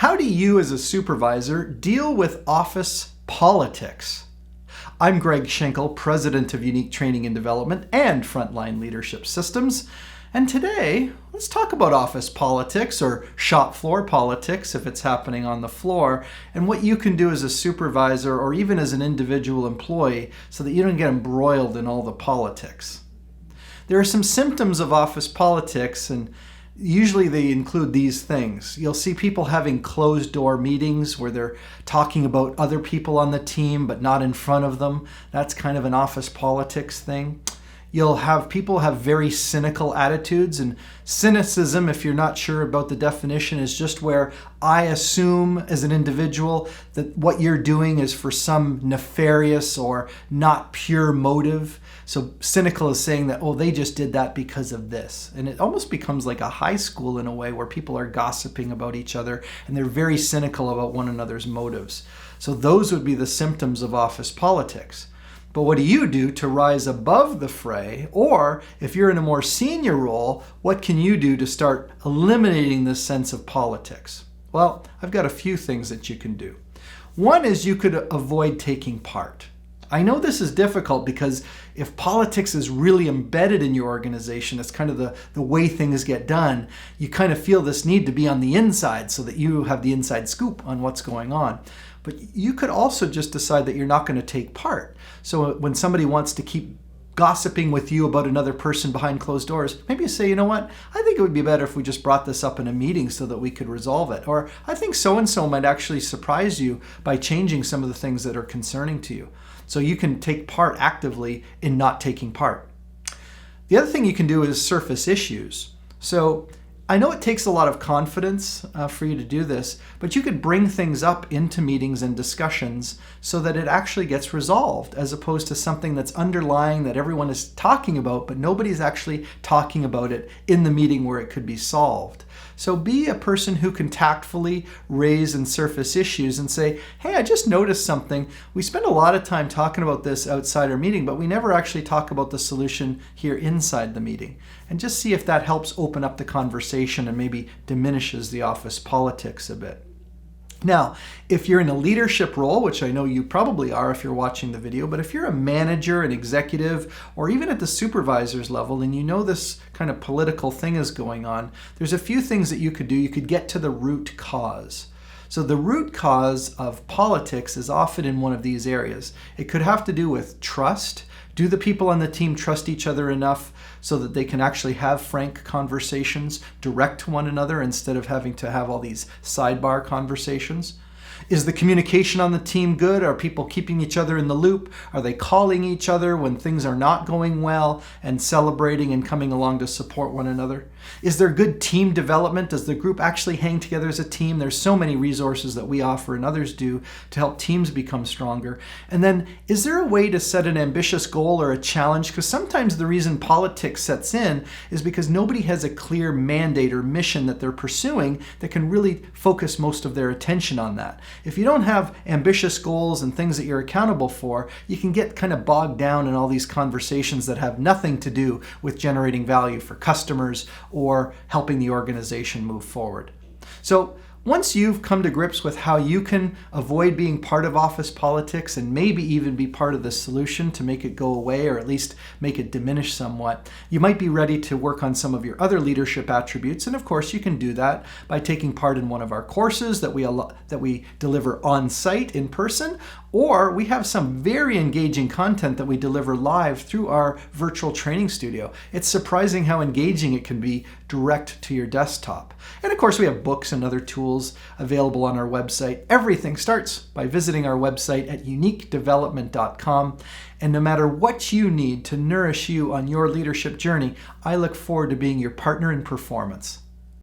How do you as a supervisor deal with office politics? I'm Greg Schenkel, President of Unique Training and Development and Frontline Leadership Systems. And today, let's talk about office politics, or shop floor politics if it's happening on the floor, and what you can do as a supervisor or even as an individual employee so that you don't get embroiled in all the politics. There are some symptoms of office politics, and usually they include these things. You'll see people having closed-door meetings where they're talking about other people on the team but not in front of them. That's kind of an office politics thing. You'll have people have very cynical attitudes, and cynicism, if you're not sure about the definition, is just where I assume as an individual that what you're doing is for some nefarious or not pure motive. So cynical is saying that, oh, they just did that because of this. And it almost becomes like a high school in a way where people are gossiping about each other and they're very cynical about one another's motives. So those would be the symptoms of office politics. But what do you do to rise above the fray? Or if you're in a more senior role, what can you do to start eliminating this sense of politics? Well, I've got a few things that you can do. One is you could avoid taking part. I know this is difficult because if politics is really embedded in your organization, it's kind of the way things get done, you kind of feel this need to be on the inside so that you have the inside scoop on what's going on. But you could also just decide that you're not going to take part. So when somebody wants to keep gossiping with you about another person behind closed doors, maybe you say, you know what, I think it would be better if we just brought this up in a meeting so that we could resolve it. Or I think so-and-so might actually surprise you by changing some of the things that are concerning to you. So you can take part actively in not taking part. The other thing you can do is surface issues. So I know it takes a lot of confidence for you to do this, but you could bring things up into meetings and discussions so that it actually gets resolved, as opposed to something that's underlying that everyone is talking about, but nobody's actually talking about it in the meeting where it could be solved. So be a person who can tactfully raise and surface issues and say, hey, I just noticed something. We spend a lot of time talking about this outside our meeting, but we never actually talk about the solution here inside the meeting. And just see if that helps open up the conversation and maybe diminishes the office politics a bit. Now, if you're in a leadership role, which I know you probably are if you're watching the video, but if you're a manager, an executive, or even at the supervisor's level, and you know this kind of political thing is going on, there's a few things that you could do. You could get to the root cause. So the root cause of politics is often in one of these areas. It could have to do with trust. Do the people on the team trust each other enough so that they can actually have frank conversations, direct to one another, instead of having to have all these sidebar conversations? Is the communication on the team good? Are people keeping each other in the loop? Are they calling each other when things are not going well and celebrating and coming along to support one another? Is there good team development? Does the group actually hang together as a team? There's so many resources that we offer and others do to help teams become stronger. And then, is there a way to set an ambitious goal or a challenge? Because sometimes the reason politics sets in is because nobody has a clear mandate or mission that they're pursuing that can really focus most of their attention on that. If you don't have ambitious goals and things that you're accountable for, you can get kind of bogged down in all these conversations that have nothing to do with generating value for customers or helping the organization move forward. So once you've come to grips with how you can avoid being part of office politics and maybe even be part of the solution to make it go away, or at least make it diminish somewhat, you might be ready to work on some of your other leadership attributes. And of course, you can do that by taking part in one of our courses that we deliver on site in person, or we have some very engaging content that we deliver live through our virtual training studio. It's surprising how engaging it can be direct to your desktop. And of course, we have books and other tools available on our website. Everything starts by visiting our website at uniquedevelopment.com. And no matter what you need to nourish you on your leadership journey, I look forward to being your partner in performance.